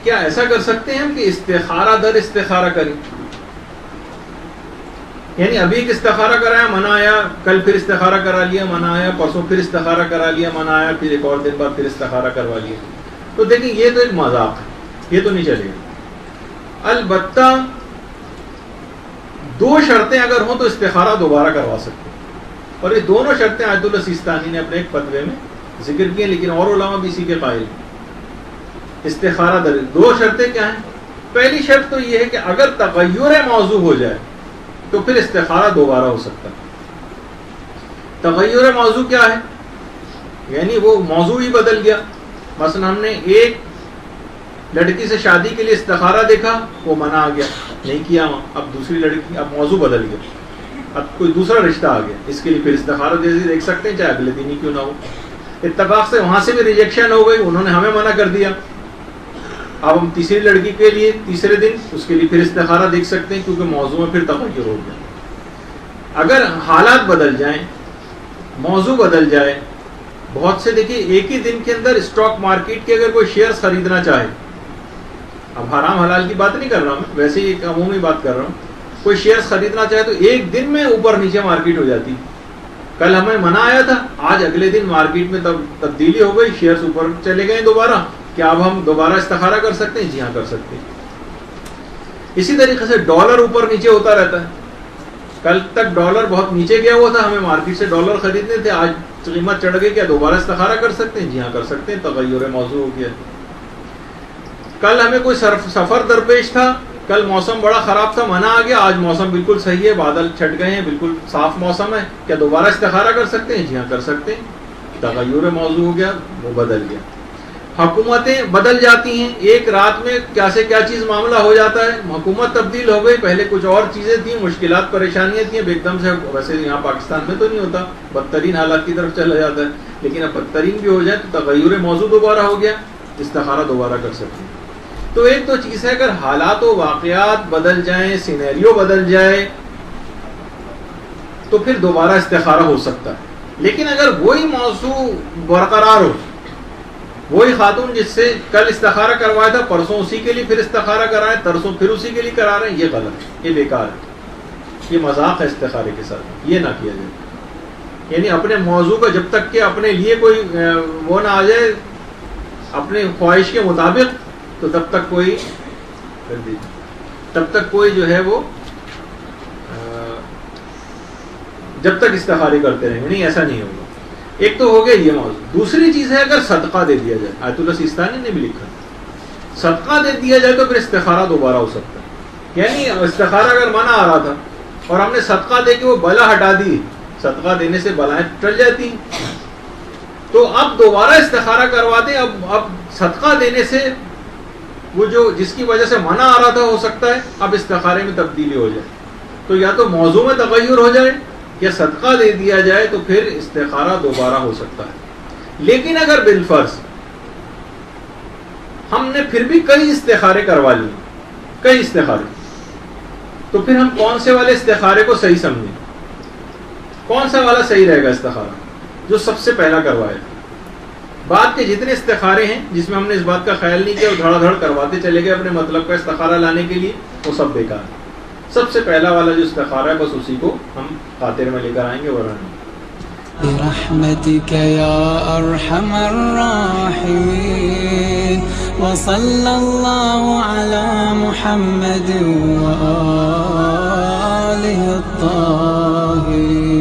کیا ایسا کر سکتے ہیں ہم کہ استخارہ در استخارہ کریں؟ یعنی ابھی ایک استخارہ کرایا منع آیا، کل پھر استخارہ کرا لیا منع آیا، پرسوں پھر استخارہ کرا لیا منع آیا، پھر ایک اور دن بعد پھر استخارہ کروا لیا. تو دیکھیں یہ تو ایک مذاق ہے، یہ تو نہیں چلے گا. البتہ دو شرطیں اگر ہوں تو استخارہ دوبارہ کروا سکتے ہیں، اور یہ دونوں شرطیں آیت اللہ سیستانی نے اپنے ایک فتوے میں ذکر کی ہیں، لیکن اور علماء بھی اسی کے قائل ہیں. استخارہ در دو شرطیں کیا ہیں؟ پہلی شرط تو یہ ہے کہ اگر تغیر موضوع ہو جائے تو پھر استخارہ دوبارہ ہو سکتا ہے. تغیر موضوع کیا ہے؟ یعنی وہ موضوع ہی بدل گیا. مثلا ہم نے ایک لڑکی سے شادی کے لیے استخارہ دیکھا، وہ منع آ گیا، نہیں کیا. اب دوسری لڑکی، اب موضوع بدل گیا، اب کوئی دوسرا رشتہ آ گیا، اس کے لیے پھر استخارہ دیکھ سکتے ہیں چاہے اگلے دن ہی کیوں نہ ہو. اتفاق سے وہاں سے بھی ریجیکشن ہو گئی، انہوں نے ہمیں منع کر دیا. اب ہم تیسری لڑکی کے لیے تیسرے دن اس کے لیے پھر استخارہ دیکھ سکتے ہیں، کیونکہ موضوع میں پھر تغیر ہو گیا. اگر حالات بدل جائیں، موضوع بدل جائے، بہت سے دیکھیے ایک ہی دن کے اندر اسٹاک مارکیٹ کے اگر کوئی شیئرز خریدنا چاہے، اب حرام حلال کی بات نہیں کر رہا میں، ویسے ہی ایک عمومی بات کر رہا ہوں، کوئی شیئرز خریدنا چاہے تو ایک دن میں اوپر نیچے مارکیٹ ہو جاتی. کل ہمیں منع آیا تھا، آج اگلے دن مارکیٹ میں تبدیلی ہو گئی، شیئرز اوپر چلے گئے دوبارہ. کیا اب ہم دوبارہ استخارہ کر سکتے ہیں؟ جی ہاں کر سکتے ہیں. اسی طریقے سے ڈالر اوپر نیچے ہوتا رہتا ہے. کل تک ڈالر بہت نیچے گیا ہوا تھا، ہمیں مارکیٹ سے ڈالر خریدنے تھے، آج قیمت چڑھ گئی، کیا دوبارہ استخارہ کر سکتے ہیں؟ جی ہاں کر سکتے ہیں، تغیر موضوع ہو گیا. کل ہمیں کوئی سفر درپیش تھا، کل موسم بڑا خراب تھا، منع آ گیا، آج موسم بالکل صحیح ہے، بادل چھٹ گئے ہیں، بالکل صاف موسم ہے، کیا دوبارہ استخارہ کر سکتے ہیں؟ جی ہاں کر سکتے ہیں، تغیر موضوع ہو گیا، وہ بدل گیا. حکومتیں بدل جاتی ہیں، ایک رات میں کیا سے کیا چیز معاملہ ہو جاتا ہے. حکومت تبدیل ہو گئی، پہلے کچھ اور چیزیں تھیں، مشکلات پریشانیاں تھیں، اب ایک دم سے، ویسے یہاں پاکستان میں تو نہیں ہوتا، بدترین حالات کی طرف چلا جاتا ہے، لیکن اب بدترین بھی ہو جائے تو تغیر موضوع دوبارہ ہو گیا، استخارہ دوبارہ کر سکتے ہیں. تو ایک تو چیز ہے اگر حالات و واقعات بدل جائیں، سینیریو بدل جائے تو پھر دوبارہ استخارہ ہو سکتا ہے. لیکن اگر وہی موضوع برقرار ہو، وہی خاتون جس سے کل استخارہ کروایا تھا، پرسوں اسی کے لیے پھر استخارہ کرائے، ترسوں پھر اسی کے لیے کرا رہے ہیں، یہ غلط ہے، یہ بیکار ہے، یہ مذاق ہے استخارے کے ساتھ، یہ نہ کیا جائے. یعنی اپنے موضوع کا جب تک کہ اپنے لیے کوئی وہ نہ آ جائے اپنے خواہش کے مطابق، تو تب تک کوئی جو ہے وہ جب تک استخارے کرتے رہیں گے، نہیں ایسا نہیں ہوگا. ایک تو ہو گیا یہ موضوع. دوسری چیز ہے اگر صدقہ دے دیا جائے، آیت اللہ سیستانی نے بھی لکھا، صدقہ دے دیا جائے تو پھر استخارہ دوبارہ ہو سکتا ہے. یعنی استخارہ اگر منع آ رہا تھا اور ہم نے صدقہ دے کے وہ بلا ہٹا دی، صدقہ دینے سے بلائیں ٹل جاتی، تو اب دوبارہ استخارہ کروا دیں. اب صدقہ دینے سے وہ جو جس کی وجہ سے منع آ رہا تھا ہو سکتا ہے اب استخارے میں تبدیلی ہو جائے. تو یا تو موضوع میں تغیر ہو جائے یا صدقہ دے دیا جائے تو پھر استخارہ دوبارہ ہو سکتا ہے. لیکن اگر بالفرض ہم نے پھر بھی کئی استخارے کروا لیے، کئی استخارے، تو پھر ہم کون سے والے استخارے کو صحیح سمجھیں؟ کون سا والا صحیح رہے گا استخارہ؟ جو سب سے پہلا کروایا. بعد کے جتنے استخارے ہیں جس میں ہم نے اس بات کا خیال نہیں کیا اور دھڑا دھڑ کرواتے چلے گئے اپنے مطلب کا استخارہ لانے کے لیے، وہ سب بیکار ہے. سب سے پہلا والا جو استخارہ ہے بس اسی کو ہم خاطر میں لے کر آئیں گے. ورنہ برحمتك يا أرحم الراحمين وصلى الله على محمد وآله الطاهرين.